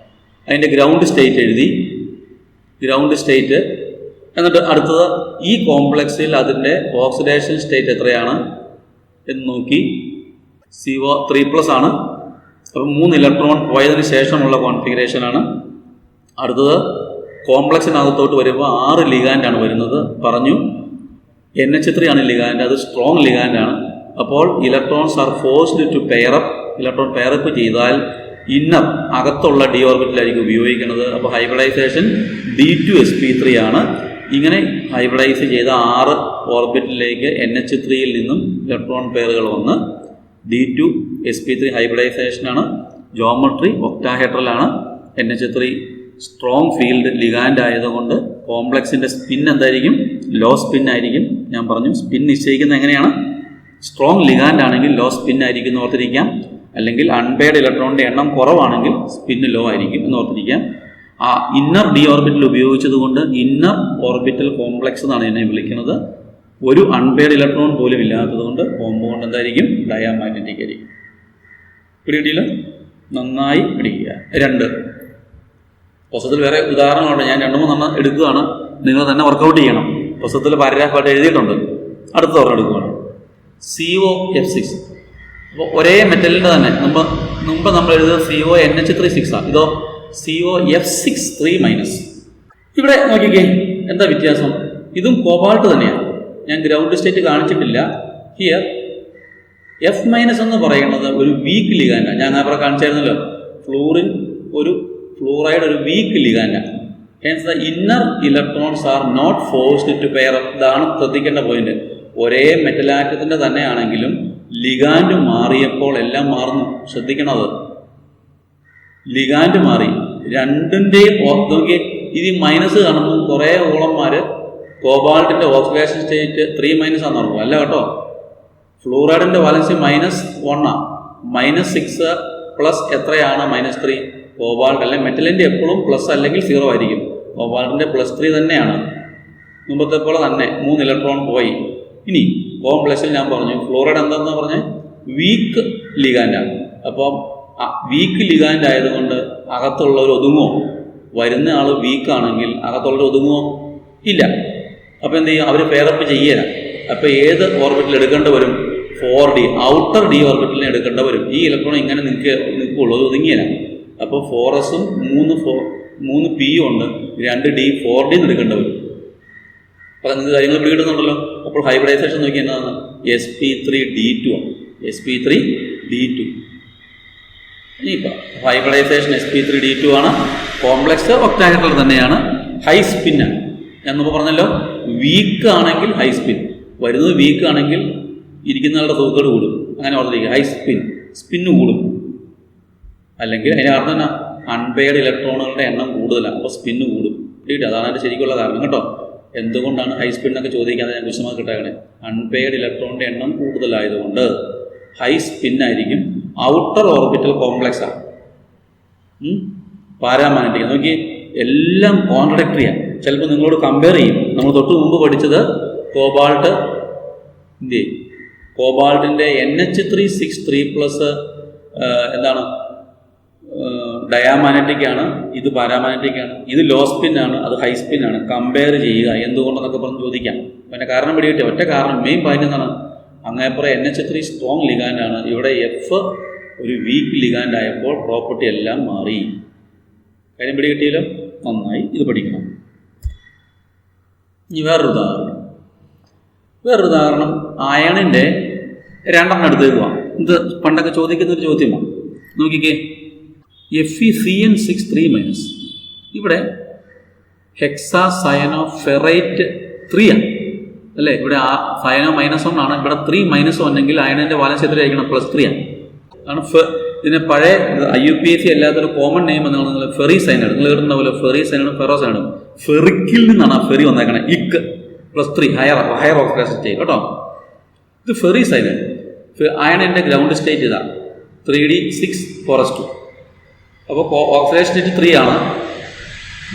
അതിൻ്റെ ഗ്രൗണ്ട് സ്റ്റേറ്റ് എഴുതി, ഗ്രൗണ്ട് സ്റ്റേറ്റ്. എന്നിട്ട് അടുത്തത് ഈ കോംപ്ലക്സിൽ അതിൻ്റെ ഓക്സിഡേഷൻ സ്റ്റേറ്റ് എത്രയാണ് എന്ന് നോക്കി. CO3+ ആണ്. അപ്പം 3 ഇലക്ട്രോൺ പോയതിന് ശേഷമുള്ള കോൺഫിഗറേഷനാണ്. അടുത്തത് കോംപ്ലക്സിനകത്തോട്ട് വരുമ്പോൾ 6 ലിഗാൻഡാണ് വരുന്നത് പറഞ്ഞു. NH3 ആണ് ലിഗാൻഡ്, അത് സ്ട്രോങ് ലിഗാൻഡാണ്. അപ്പോൾ ഇലക്ട്രോൺസ് ആർ ഫോഴ്സ്ഡ് ടു പെയറപ്പ്. ഇലക്ട്രോൺ പെയറപ്പ് ചെയ്താൽ ഇന്നർ അകത്തുള്ള ഡി ഓർബിറ്റലായിരിക്കും ഉപയോഗിക്കുന്നത്. അപ്പോൾ ഹൈബ്രിഡൈസേഷൻ D2sp3 ആണ്. ഇങ്ങനെ ഹൈബ്രിഡൈസ് ചെയ്ത 6 ഓർബിറ്റിലേക്ക് NH3യിൽ നിന്നും ഇലക്ട്രോൺ പെയറുകൾ വന്ന് D2sp3 ഹൈബ്രിഡൈസേഷനാണ്. ജോമെട്രി ഒക്ടാഹെഡ്രലാണ്. NH3 സ്ട്രോങ് ഫീൽഡ് ലിഗാൻഡ് ആയതുകൊണ്ട് കോംപ്ലക്സിൻ്റെ സ്പിൻ എന്തായിരിക്കും? ലോ സ്പിൻ ആയിരിക്കും. ഞാൻ പറഞ്ഞു സ്പിൻ നിശ്ചയിക്കുന്നത് എങ്ങനെയാണ്? സ്ട്രോങ് ലിഗാൻഡ് ആണെങ്കിൽ ലോ സ്പിൻ ആയിരിക്കും എന്ന് ഓർത്തിരിക്കാം. അല്ലെങ്കിൽ അൺപെയർഡ് ഇലക്ട്രോണിൻ്റെ എണ്ണം കുറവാണെങ്കിൽ സ്പിന്ന് ലോ ആയിരിക്കും എന്ന് ഓർത്തിരിക്കാം. ആ ഇന്നർ ഡി ഓർബിറ്റൽ ഉപയോഗിച്ചത് കൊണ്ട് ഇന്നർ ഓർബിറ്റൽ കോംപ്ലക്സ് എന്നാണ് എന്നെ വിളിക്കുന്നത്. ഒരു അൺപെയർഡ് ഇലക്ട്രോൺ പോലും ഇല്ലാത്തത് കൊണ്ട് കോമ്പൗണ്ട് എന്തായിരിക്കും? ഡയാമാഗ്നറ്റിക് ആയിരിക്കും. പിടികിട്ടിയില്ല? നന്നായി പിടിക്കുക. 2 പുസ്തകത്തിൽ വേറെ ഉദാഹരണങ്ങളുണ്ട്. ഞാൻ 2-3 എടുക്കുകയാണ്, നിങ്ങൾ തന്നെ വർക്കൗട്ട് ചെയ്യണം. പുസ്തകത്തിൽ പാരഗ്രാഫായിട്ട് എഴുതിയിട്ടുണ്ട്. അടുത്ത ഓർമ്മ എടുക്കുകയാണ്. COF6. അപ്പോൾ ഒരേ മെറ്റലിൻ്റെ തന്നെ മുമ്പ് നമ്മൾ എഴുതുന്നത് CONH3 ആണ്. ഇതോ COF6 3-. ഇവിടെ നോക്കിക്കേ, എന്താ വ്യത്യാസം? ഇതും കോബാൾട്ട് തന്നെയാണ്. ഞാൻ ഗ്രൗണ്ട് സ്റ്റേറ്റ് കാണിച്ചിട്ടില്ല. ഹിയർ F- എന്ന് പറയുന്നത് ഒരു വീക്ക് ലിഗാൻഡാണ്. ഞാൻ അവിടെ കാണിച്ചായിരുന്നല്ലോ, ഫ്ലൂറിൻ ഒരു ഫ്ലൂറൈഡ് ഒരു വീക്ക് ലിഗാൻഡാണ്. Hence the inner electrons are not forced to pair up. ഇതാണ് ശ്രദ്ധിക്കേണ്ട പോയിന്റ്. ഒരേ മെറ്റലാറ്റത്തിൻ്റെ തന്നെയാണെങ്കിലും ലിഗാൻഡ് മാറിയപ്പോൾ എല്ലാം മാറുന്നു. ശ്രദ്ധിക്കണത്, ലിഗാൻഡ് മാറി. രണ്ടിൻ്റെയും നോക്കി, ഇത് മൈനസ് കാണുമ്പോൾ കുറേ ഓളന്മാർ കോബാൾട്ടിൻ്റെ ഓക്സിഡേഷൻ സ്റ്റേറ്റ് 3- ആണെന്ന് ഓർക്കും. അല്ല കേട്ടോ, ഫ്ലൂറൈഡിൻ്റെ വാലൻസി -1 -6 പ്ലസ് എത്രയാണ്? -3. കോബാൾട്ട് അല്ലെങ്കിൽ മെറ്റലിൻ്റെ എപ്പോഴും പ്ലസ് അല്ലെങ്കിൽ 0 ആയിരിക്കും. കോബാൾട്ടിൻ്റെ +3 തന്നെയാണ്. മുമ്പത്തെ പോലെ തന്നെ 3 ഇലക്ട്രോൺ പോയി. ഇനി കോംപ്ലക്സിൽ ഞാൻ പറഞ്ഞു ഫ്ലൂറൈഡ് എന്താണെന്ന് പറഞ്ഞാൽ വീക്ക് ലിഗാൻഡാണ്. അപ്പം വീക്ക് ലിഗാൻഡ് ആയതുകൊണ്ട് അകത്തുള്ളവർ ഒതുങ്ങുമോ? വരുന്ന ആൾ വീക്കാണെങ്കിൽ അകത്തുള്ളവർ ഒതുങ്ങുമോ? ഇല്ല. അപ്പോൾ എന്ത് ചെയ്യും? അവർ പെയറപ്പ് ചെയ്യല. അപ്പോൾ ഏത് ഓർബിറ്റിൽ എടുക്കേണ്ടി വരും? 4D ഔട്ടർ ഡി ഓർബിറ്റലിനെ എടുക്കേണ്ടി വരും. ഈ ഇലക്ട്രോൺ ഇങ്ങനെ നിൽക്കുള്ളൂ, അത് ഒതുങ്ങിയലാണ്. അപ്പോൾ 4s-ഉം 3p ഉണ്ട്, 2d 4d എടുക്കേണ്ടി വരും. അപ്പോൾ നിങ്ങൾക്ക് കാര്യങ്ങൾ പിടികിട്ടുന്നുണ്ടല്ലോ. അപ്പോൾ ഹൈബ്രിഡൈസേഷൻ നോക്കി എന്താണ്? sp3d2 ആണ്. sp3d2. ഇനിയിപ്പോൾ ഹൈബ്രിഡൈസേഷൻ sp3d2 ആണ്. കോംപ്ലക്സ് ഒക്ടാഹെഡ്രൽ തന്നെയാണ്. ഹൈ സ്പിന്നാണ്. ഞാൻ മുമ്പ് പറഞ്ഞല്ലോ, വീക്ക് ആണെങ്കിൽ ഹൈ സ്പിൻ, വരുന്നത് വീക്ക് ആണെങ്കിൽ ഇരിക്കുന്നയാളുടെ തൂക്കേട് കൂടും. അങ്ങനെ ഓർത്തിരിക്കുക, ഹൈ സ്പിന്ന് കൂടും. അല്ലെങ്കിൽ അതിൻ്റെ അർത്ഥം തന്നെ അൺപെയർഡ് ഇലക്ട്രോണുകളുടെ എണ്ണം കൂടുതലാണ്, അപ്പോൾ സ്പിന്ന് കൂടും. കിട്ടിയിട്ട് അതാണ് അതിൻ്റെ ശരിക്കുള്ള കാരണം കേട്ടോ. എന്തുകൊണ്ടാണ് ഹൈ സ്പിന്നൊക്കെ ചോദിക്കാതെ ഞാൻ വിശദമായി കിട്ടാകണേ? അൺപെയർഡ് ഇലക്ട്രോണിൻ്റെ എണ്ണം കൂടുതലായതുകൊണ്ട് ഹൈ സ്പിന്നായിരിക്കും. ഔട്ടർ ഓർബിറ്റൽ കോംപ്ലക്സ് ആണ്. പാരാമാഗ്നറ്റിക് നോക്കി, എല്ലാം കോൺട്രഡിക്ടറിയാണ്. ചിലപ്പോൾ നിങ്ങളോട് കമ്പയർ ചെയ്യും. നമ്മൾ തൊട്ട് മുമ്പ് പഠിച്ചത് കോബാൾട്ടിൻ്റെ NH3 എന്താണ്? ഡയാമാഗ്നറ്റിക് ആണ്. ഇത് പാരാമാഗ്നറ്റിക് ആണ്. ഇത് ലോ സ്പിൻ ആണ്, അത് ഹൈ സ്പിൻ ആണ്. കമ്പയർ ചെയ്യുക എന്തുകൊണ്ടെന്നൊക്കെ പറഞ്ഞ് ചോദിക്കാം. പിന്നെ കാരണം പിടികിട്ടി. ഒറ്റ കാരണം, മെയിൻ പോയിന്റ് എന്താണ്? അങ്ങേപ്പുറം NH3 സ്ട്രോങ് ലിഗാൻഡാണ്. ഇവിടെ F ഒരു വീക്ക് ലിഗാൻഡ് ആയപ്പോൾ പ്രോപ്പർട്ടി എല്ലാം മാറി. കാര്യം പിടികിട്ടിയല്ലോ. നന്നായി ഇത് പഠിക്കണം. ഇനി വേറൊരു ഉദാഹരണം. വേറൊരു ഉദാഹരണം, അയണിൻ്റെ 2 എടുത്തേക്ക് പോവാം. ഇത് പണ്ടൊക്കെ ചോദിക്കുന്നൊരു ചോദ്യമാണ്. നോക്കിക്കേ, FeCN6 3- ഇവിടെ ഹെക്സാ സയനോഫെറേറ്റ് 3 ആണ് അല്ലേ. ഇവിടെ സയനോ -1 ആണ്, ഇവിടെ 3 - 1 അയണിൻ്റെ വാലൻസ് എത്രയായിരിക്കണം? +3 ആണ്. അതാണ് ഇതിനെ പഴയ IUPAC അല്ലാത്തൊരു കോമൺ നെയിം എന്നാണ് നിങ്ങൾ ഫെറി സൈനൈഡ്. നിങ്ങൾ കേട്ടിട്ടുണ്ട പോലെ ഫെറി സൈനൈഡും ഫെറോ സൈനൈഡും. ഫെറിക്കിൽ നിന്നാണ് ആ ഫെറി വന്നേക്കണേ. ഇക്ക് +3 ഹയർ ഓക്സിഡേഷൻ സ്റ്റേറ്റ് കേട്ടോ. ഇത് ഫെറി സൈനൈഡ്. അയണിൻ്റെ ഗ്രൗണ്ട് സ്റ്റേറ്റ് ഇതാണ് 3D6 അപ്പോൾ ഓക്സിഡേഷൻ സ്റ്റേറ്റ് 3 ആണ്.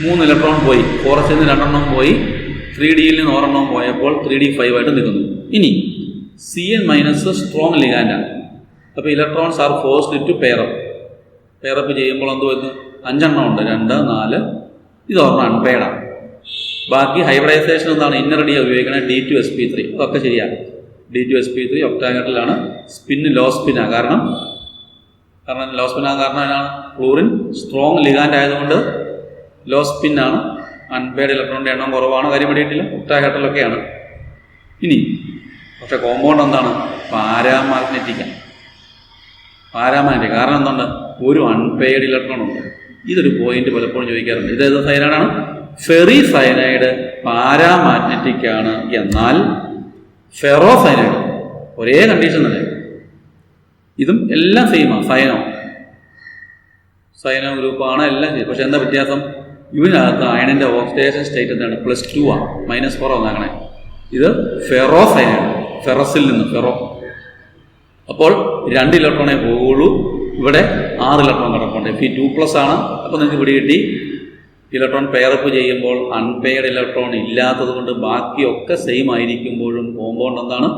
3 ഇലക്ട്രോൺ പോയി, 4s നിന്ന് 2 പോയി, 3Dയിൽ നിന്ന് 1 പോയപ്പോൾ 3D5 ആയിട്ട് നിൽക്കുന്നു. ഇനി Cn- സ്ട്രോങ് ലിഗാൻഡാണ്. അപ്പോൾ ഇലക്ട്രോൺസ് ആർ ഫോഴ്സ്ഡ് ടു പെയറപ്പ് ചെയ്യുമ്പോൾ എന്ത് വരുന്നു? 5 ഉണ്ട്, 2, 4, ഇത് അൺപെയർഡാണ്. ബാക്കി ഹൈബ്രിഡൈസേഷൻ എന്താണ്? ഇന്നർ ഡി ഉപയോഗിക്കണേ, D2sp3. അതൊക്കെ ശരിയാണ്. D2sp3 ഒക്ടാഹെഡ്രലാണ്. Spin law സ്പിന്നാണ്. കാരണം ലോ സ്പിന്നാകാൻ കാരണം അതിനാണ് ഫ്ലൂറിൻ സ്ട്രോങ് ലിഗാൻഡ് ആയതുകൊണ്ട് ലോ സ്പിന്നാണ്. അൺപെയർഡ് ഇലക്ട്രോണിൻ്റെ എണ്ണം കുറവാണ്, കാര്യം പിടിയിട്ടില്ല, ഒക്ടാഹെഡ്രലൊക്കെയാണ്. ഇനി പക്ഷേ കോമ്പൗണ്ട് എന്താണ്? പാരാമാഗ്നറ്റിക്. കാരണം എന്തുണ്ട്? ഒരു അൺപെയർഡ് ഇലക്ട്രോൺ ഉണ്ട്. ഇതൊരു പോയിന്റ് പലപ്പോഴും ചോദിക്കാറുണ്ട്. ഇത് ഏത് സൈനൈഡാണ്? ഫെറി സൈനൈഡ് പാരാമാഗ്നറ്റിക് ആണ്. എന്നാൽ ഫെറോ സൈനൈഡ് ഒരേ കണ്ടീഷൻ തന്നെ. ഇതും എല്ലാം സെയിമാണ്. സൈനോ ഗ്രൂപ്പാണ്, എല്ലാം ചെയ്യും. പക്ഷെ എന്താ വ്യത്യാസം? ഇതിനകത്ത് അയണിൻ്റെ ഓക്സിഡേഷൻ സ്റ്റേറ്റ് എന്താണ്? +2 ആണ്, -4 വന്നേക്കണേ. ഇത് ഫെറോ സൈനൈഡ്, ഫെറസിൽ നിന്ന് ഫെറോ. അപ്പോൾ 2 ഇലക്ട്രോണേ പോവുള്ളൂ. ഇവിടെ 6 ഇലക്ട്രോൺ കിടപ്പുണ്ട്. Fe2+ ആണ്. അപ്പോൾ നിങ്ങൾക്ക് ഇവിടെ കിട്ടി. ഇലക്ട്രോൺ പെയറപ്പ് ചെയ്യുമ്പോൾ അൺപെയർഡ് ഇലക്ട്രോൺ ഇല്ലാത്തത് കൊണ്ട് ബാക്കിയൊക്കെ സെയിം ആയിരിക്കുമ്പോഴും കോമ്പൗണ്ട് എന്താണ്?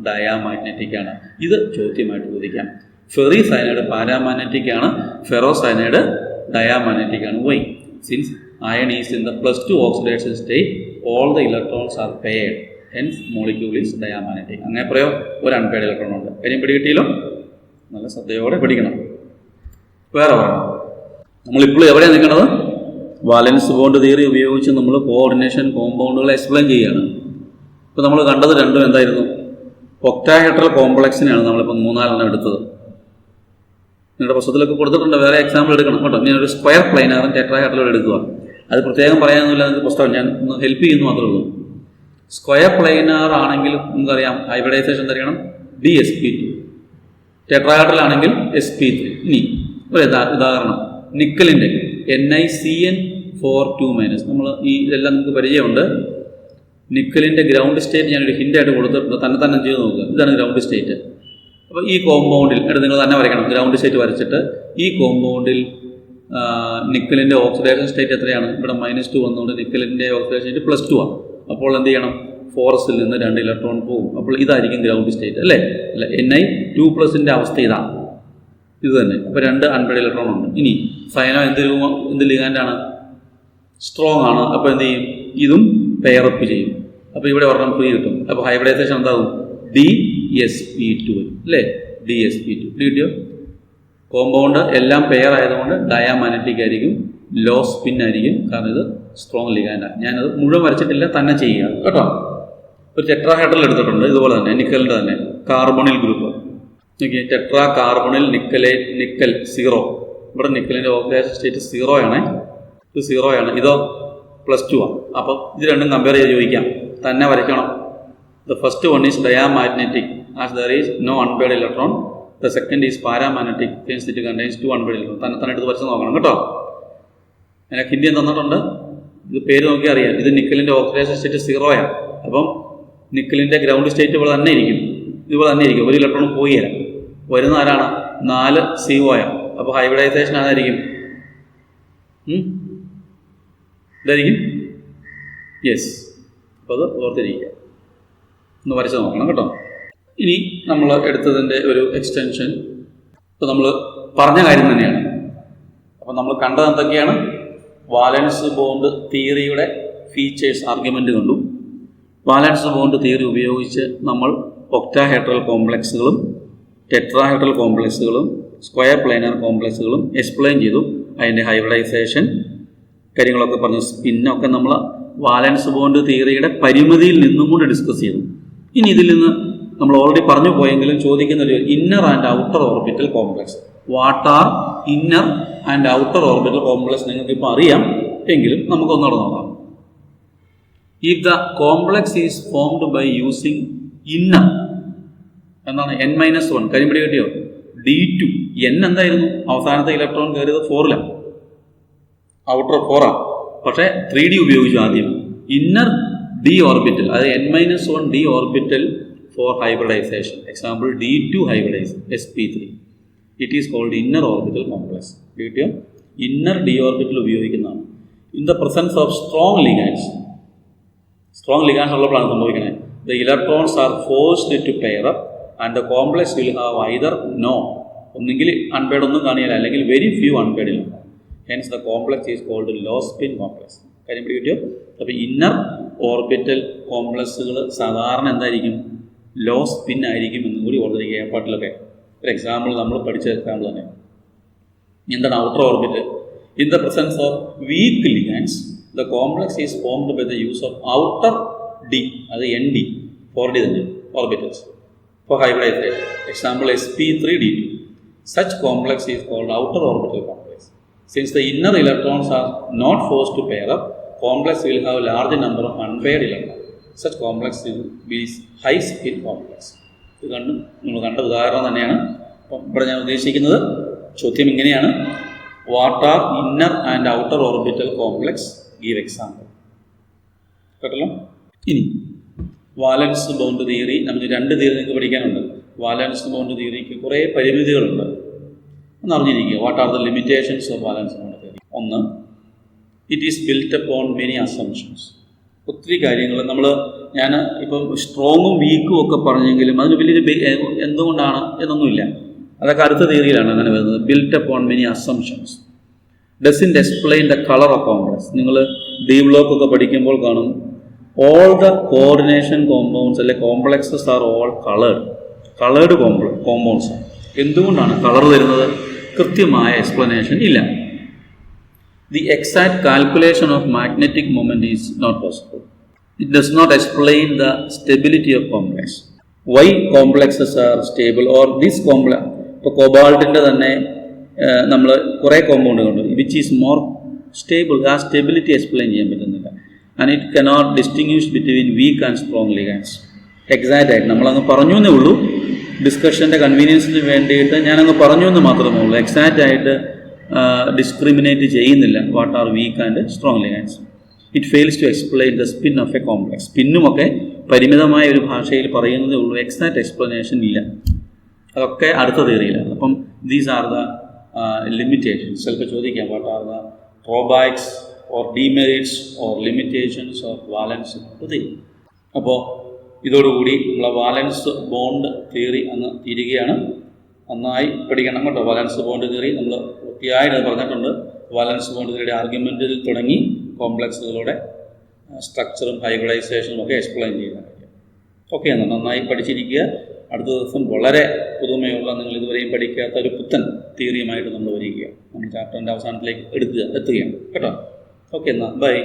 ഡയാമാഗ്നറ്റിക് ആണ്. ഇത് ചോദ്യമായിട്ട് ചോദിക്കാം. ഫെറി സൈനൈഡ് പാരാമാഗ്നറ്റിക് ആണ്, ഫെറോ സൈനൈഡ് ഡയാമാഗ്നറ്റിക് ആണ്. Why? Since iron is in the +2 oxidation state, all the electrons are paired, hence molecule is diamagnetic. അങ്ങനെ പറയോ, ഒരു അൺപെയർഡ് ഇലക്ട്രോൺ ഉണ്ട്. കാര്യം പിടികിട്ടിയല്ലോ, നല്ല ശ്രദ്ധയോടെ പഠിക്കണം. വേറെ പറയണം, നമ്മളിപ്പോൾ എവിടെയാണ് നിൽക്കുന്നത്? വാലൻസ് ബോണ്ട് തിയറി ഉപയോഗിച്ച് നമ്മൾ കോഓർഡിനേഷൻ കോമ്പൗണ്ടുകളെ എക്സ്പ്ലെയിൻ ചെയ്യുകയാണ്. ഇപ്പോൾ നമ്മൾ കണ്ടത് രണ്ടും എന്തായിരുന്നു? ഒക്ടാഹെഡ്രൽ കോംപ്ലക്സിനെയാണ് നമ്മളിപ്പോൾ 3-4 എടുത്തത്. നിങ്ങളുടെ പുസ്തകത്തിലൊക്കെ കൊടുത്തിട്ടുണ്ട്, വേറെ എക്സാമ്പിൾ എടുക്കണം കേട്ടോ. ഞാൻ ഒരു സ്ക്വയർ പ്ലൈനാറും ടെട്രാഹെഡ്രലും എടുക്കുക. അത് പ്രത്യേകം പറയാനൊന്നുമില്ല, നിങ്ങൾക്ക് പുസ്തകം ഞാൻ ഒന്ന് ഹെൽപ്പ് ചെയ്യുന്നു മാത്രമേ ഉള്ളൂ. സ്ക്വയർ പ്ലൈനാർ ആണെങ്കിൽ നമുക്കറിയാം ഹൈബ്രിഡൈസേഷൻ എന്തറിയണം? DsP2. ടെട്രാഹെഡ്രൽ ആണെങ്കിൽ sp3. ഇനി ഒരു ഉദാഹരണം, നിക്കലിൻ്റെ NiCN4 നമ്മൾ ഇതെല്ലാം നമുക്ക് പരിചയമുണ്ട്. നിക്കലിൻ്റെ ഗ്രൗണ്ട് സ്റ്റേറ്റ് ഞാനൊരു ഹിൻ്റായിട്ട് കൊടുത്തിട്ടുണ്ട്, തന്നെ ചെയ്ത് നോക്കുക. ഇതാണ് ഗ്രൗണ്ട് സ്റ്റേറ്റ്. അപ്പോൾ ഈ കോമ്പൗണ്ടിൽ നിങ്ങൾ തന്നെ വരയ്ക്കണം. ഗ്രൗണ്ട് സ്റ്റേറ്റ് വരച്ചിട്ട് ഈ കോമ്പൗണ്ടിൽ നിക്കലിൻ്റെ ഓക്സിഡേഷൻ സ്റ്റേറ്റ് എത്രയാണ്? ഇവിടെ -2 വന്നുകൊണ്ട് നിക്കലിൻ്റെ ഓക്സിഡേഷൻ സ്റ്റേറ്റ് +2 ആണ്. അപ്പോൾ എന്ത് ചെയ്യണം? 4s നിന്ന് 2 ഇലക്ട്രോൺ പോകും. അപ്പോൾ ഇതായിരിക്കും ഗ്രൗണ്ട് സ്റ്റേറ്റ് അല്ലേ? അല്ല, Ni2+ൻ്റെ അവസ്ഥ ഇതാണ്, ഇത് തന്നെ. അപ്പോൾ 2 അൺപെയർഡ് ഇലക്ട്രോൺ ഉണ്ട്. ഇനി സൈനോ എന്ത് ലിഗാൻഡാണ്? സ്ട്രോങ് ആണ്. അപ്പോൾ എന്ത് ചെയ്യും? ഇതും പെയറപ്പ് ചെയ്യും. അപ്പോൾ ഇവിടെ ഒരെണ്ണം ഫ്രീ കിട്ടും. അപ്പോൾ ഹൈബ്രിഡൈസേഷൻ എന്താകും? DsP2 അല്ലേ? DsP2 കിട്ടിയോ? കോമ്പൗണ്ട് എല്ലാം പെയർ ആയതുകൊണ്ട് ഡയാമാഗ്നറ്റിക് ആയിരിക്കും, ലോ സ്പിൻ ആയിരിക്കും, കാരണം ഇത് സ്ട്രോങ് ലിഗാൻഡാണ്. ഞാനത് മുഴുവൻ വരച്ചിട്ടില്ല, തന്നെ ചെയ്യുക കേട്ടോ. ഒരു ടെട്രാഹെഡ്രൽ എടുത്തിട്ടുണ്ട്, ഇതുപോലെ തന്നെ നിക്കലിൻ്റെ തന്നെ carbonyl group. Okay, tetra carbonyl nickel 0. ഇവിടെ നിക്കലിൻ്റെ ഓക്സിഡേഷൻ സ്റ്റേറ്റ് 0 ആണ്. ഇത് 0 ആണ്. ഇതോ +2 ആണ്. അപ്പം ഇത് രണ്ടും കമ്പയർ ചെയ്ത് ചോദിക്കാം, തന്നെ വരയ്ക്കണം. The first one is diamagnetic as there is no unpaired electron. The second is paramagnetic since it contains 2 unpaired electrons. തന്നെ എടുത്ത് വരച്ച് നോക്കണം കേട്ടോ. എനിക്ക് ഹിന്ദി തന്നിട്ടുണ്ട്, ഇത് പേര് നോക്കി അറിയാം. ഇത് നിക്കലിൻ്റെ ഓക്സിഡേഷൻ സ്റ്റേറ്റ് 0 ആണ്. അപ്പം നിക്കലിൻ്റെ ഗ്രൗണ്ട് സ്റ്റേറ്റ് ഇവിടെ തന്നെ ഇരിക്കും, ഇതുപോലെ തന്നെ ഇരിക്കും. ഒരു ഇലക്ട്രോൺ പോയി തരാം. വരുന്ന ആരാണ്? 4 CO ആണ്. അപ്പോൾ ഹൈബ്രിഡൈസേഷൻ ആരായിരിക്കും? ഇതായിരിക്കും. യെസ്. അപ്പോൾ അത് ഓർത്തിരിക്കുക, ഒന്ന് വരച്ച് നോക്കണം കേട്ടോ. ഇനി നമ്മൾ എടുത്തതിൻ്റെ ഒരു എക്സ്റ്റൻഷൻ ഇപ്പോൾ നമ്മൾ പറഞ്ഞ കാര്യം തന്നെയാണ്. അപ്പോൾ നമ്മൾ കണ്ടത് എന്തൊക്കെയാണ്? വാലൻസ് ബോണ്ട് തിയറിയുടെ ഫീച്ചേഴ്സ് ആർഗ്യുമെൻ്റ് കണ്ടു. വാലൻസ് ബോണ്ട് തിയറി ഉപയോഗിച്ച് നമ്മൾ ഒക്ടാഹെഡ്രൽ കോംപ്ലക്സുകളും ടെട്രാഹെഡ്രൽ കോംപ്ലക്സുകളും സ്ക്വയർ പ്ലൈനാർ കോംപ്ലക്സുകളും എക്സ്പ്ലെയിൻ ചെയ്തു. അതിൻ്റെ ഹൈബ്രിഡൈസേഷൻ കാര്യങ്ങളൊക്കെ പറഞ്ഞു. സ്പിന്നൊക്കെ നമ്മൾ വാലൻസ് ബോണ്ട് തിയറിയുടെ പരിമിതിയിൽ നിന്നും കൂടി ഡിസ്കസ് ചെയ്തു. ഇനി ഇതിൽ നിന്ന് നമ്മൾ ഓൾറെഡി പറഞ്ഞു പോയെങ്കിലും ചോദിക്കുന്ന ഒരു inner and outer orbital complex. What are inner and outer orbital complex നിങ്ങൾക്ക് ഇപ്പോൾ അറിയാം, എങ്കിലും നമുക്കൊന്നുകൂടെ നോക്കാം. If the complex is formed by using inner എന്താണ് n-1 കരിമ്പടി കിട്ടിയോ D2 n എന്തായിരുന്നു അവസാനത്തെ ഇലക്ട്രോൺ കയറിയത് 4ലാണ്, ഔട്ടർ 4 പക്ഷേ 3D ഉപയോഗിച്ചു ആദ്യം. ഇന്നർ ഡി ഓർബിറ്റൽ അത് n-1 d orbital for hybridisation. Example D2 hybridise sp3. It is called inner orbital complex. കിട്ടിയോ? ഇന്നർ ഡി ഓർബിറ്റൽ ഉപയോഗിക്കുന്നതാണ്. In the presence of strong ligands ഉള്ളപ്പോഴാണ് സംഭവിക്കുന്നത്. The electrons are forced to pair up and the complex will have either no, ഒന്നുകിൽ unpaired ഒന്നും കാണില്ല, അല്ലെങ്കിൽ very few unpaired ഇല്ല. Hence the complex is called low spin complex. കാര്യം പിടി കിട്ടിയോ? അപ്പോൾ ഇന്നർ ഓർബിറ്റൽ കോംപ്ലക്സുകൾ സാധാരണ എന്തായിരിക്കും? ലോ സ്പിൻ ആയിരിക്കും എന്നും കൂടി ഓർത്തിരിക്കുക ഏർപ്പാട്ടിലൊക്കെ. ഒരു എക്സാമ്പിൾ നമ്മൾ പഠിച്ച എക്സാമ്പിൾ തന്നെ. എന്താണ് outer orbit? In the presence of weak ligands the complex is formed by the use of outer d, അത് ND 4D തന്നെ orbitals for hybridisation. Example sp3d2. Such complex is called outer orbital complex. Since the inner electrons are not forced to pair up, complex will have a large number of unpaired electrons. Such complex is high spin complex. ഇത് നമ്മൾ കണ്ട ഉദാഹരണം തന്നെയാണ്. അപ്പം ഇവിടെ ഞാൻ ഉദ്ദേശിക്കുന്നത് ചോദ്യം ഇങ്ങനെയാണ്: what are inner and outer orbital complex? Give example. കേട്ടല്ലോ. ഇനി വാലൻസ് ബോണ്ട് തിയറി, നമുക്ക് 2 തിയറി നിങ്ങൾക്ക് പഠിക്കാനുണ്ട്. വാലൻസ് ബോണ്ട് തിയറിക്ക് കുറേ പരിമിതികളുണ്ട്, ഒന്ന് അറിഞ്ഞിരിക്കുക. What are the limitations of valence bond theory? ഒന്ന്, it is built upon many assumptions. ഒത്തിരി കാര്യങ്ങൾ ഞാൻ ഇപ്പം സ്ട്രോങ്ങും വീക്കും ഒക്കെ പറഞ്ഞെങ്കിലും അതിന് വലിയൊരു എന്തുകൊണ്ടാണ് എന്നൊന്നുമില്ല. അതൊക്കെ അടുത്ത തിയറിയിലാണ് അങ്ങനെ വരുന്നത്. Built upon many assumptions. Doesn't explain the colour of complex. നിങ്ങൾ ഡി ബ്ലോക്ക് ഒക്കെ പഠിക്കുമ്പോൾ കാണും ഓൾ ദ കോർഡിനേഷൻ കോമ്പൗണ്ട്സ് അല്ലെ complexes are all coloured compounds. എന്തുകൊണ്ടാണ് കളർ വരുന്നത്? കൃത്യമായ എക്സ്പ്ലനേഷൻ ഇല്ല. The exact calculation of magnetic moment is not possible. It does not explain the stability of complex. Why complexes are stable or this complex. ഇപ്പോൾ കോബാൾട്ടിൻ്റെ തന്നെ നമ്മൾ കുറേ കോമ്പൗണ്ടുകളുണ്ട് വിച്ച് ഈസ് മോർ സ്റ്റേബിൾ. ആ സ്റ്റെബിലിറ്റി എക്സ്പ്ലെയിൻ ചെയ്യാൻ പറ്റുന്നില്ല. And it cannot distinguish between weak and strong ligands. Exact ആയിട്ട് നമ്മളങ്ങ് പറഞ്ഞു എന്നേ ഉള്ളൂ. ഡിസ്കഷൻ്റെ കൺവീനിയൻസിന് വേണ്ടിയിട്ട് ഞാനങ്ങ് പറഞ്ഞു എന്ന് മാത്രമേ ഉള്ളൂ. എക്സാക്റ്റ് ആയിട്ട് ഡിസ്ക്രിമിനേറ്റ് ചെയ്യുന്നില്ല what are weak and strong ligands. It fails to explain the spin of a complex. സ്പിന്നുമൊക്കെ പരിമിതമായ ഒരു ഭാഷയിൽ പറയുന്നതേ ഉള്ളൂ, എക്സാക്റ്റ് എക്സ്പ്ലനേഷൻ ഇല്ല. അതൊക്കെ അടുത്ത തിയറിയിലാണ്. അപ്പം ദീസ് ആർ ദ limitations. ചിലപ്പോൾ ചോദിക്കാം what are the drawbacks or demerits or limitations of വാലൻസ് theory. അപ്പോൾ ഇതോടുകൂടി നമ്മളെ വാലൻസ് ബോണ്ട് തിയറി അന്ന് തീരുകയാണ്. നന്നായി പഠിക്കണം കേട്ടോ. വാലൻസ് ബോണ്ട് തിയറി നമ്മൾ വൃത്തിയായിട്ട് പറഞ്ഞിട്ടുണ്ട്. വാലൻസ് ബോണ്ട് തിയറിയുടെ ആർഗ്യുമെൻറ്റിൽ തുടങ്ങി കോംപ്ലക്സുകളുടെ സ്ട്രക്ചറും ഹൈബ്രിഡൈസേഷനും ഒക്കെ എക്സ്പ്ലെയിൻ ചെയ്യുന്ന കാര്യം. ഓക്കെ, എന്നാൽ നന്നായി പഠിച്ചിരിക്കുക. അടുത്ത ദിവസം വളരെ പുതുമയുള്ള, നിങ്ങൾ ഇതുവരെയും പഠിക്കാത്ത ഒരു പുത്തൻ തിയറിയുമായിട്ട് നമ്മൾ വരികയാണ്. നമ്മൾ ചാപ്റ്ററിൻ്റെ അവസാനത്തിലേക്ക് എത്തുകയാണ് കേട്ടോ. ഓക്കെ, എന്നാൽ ബൈ.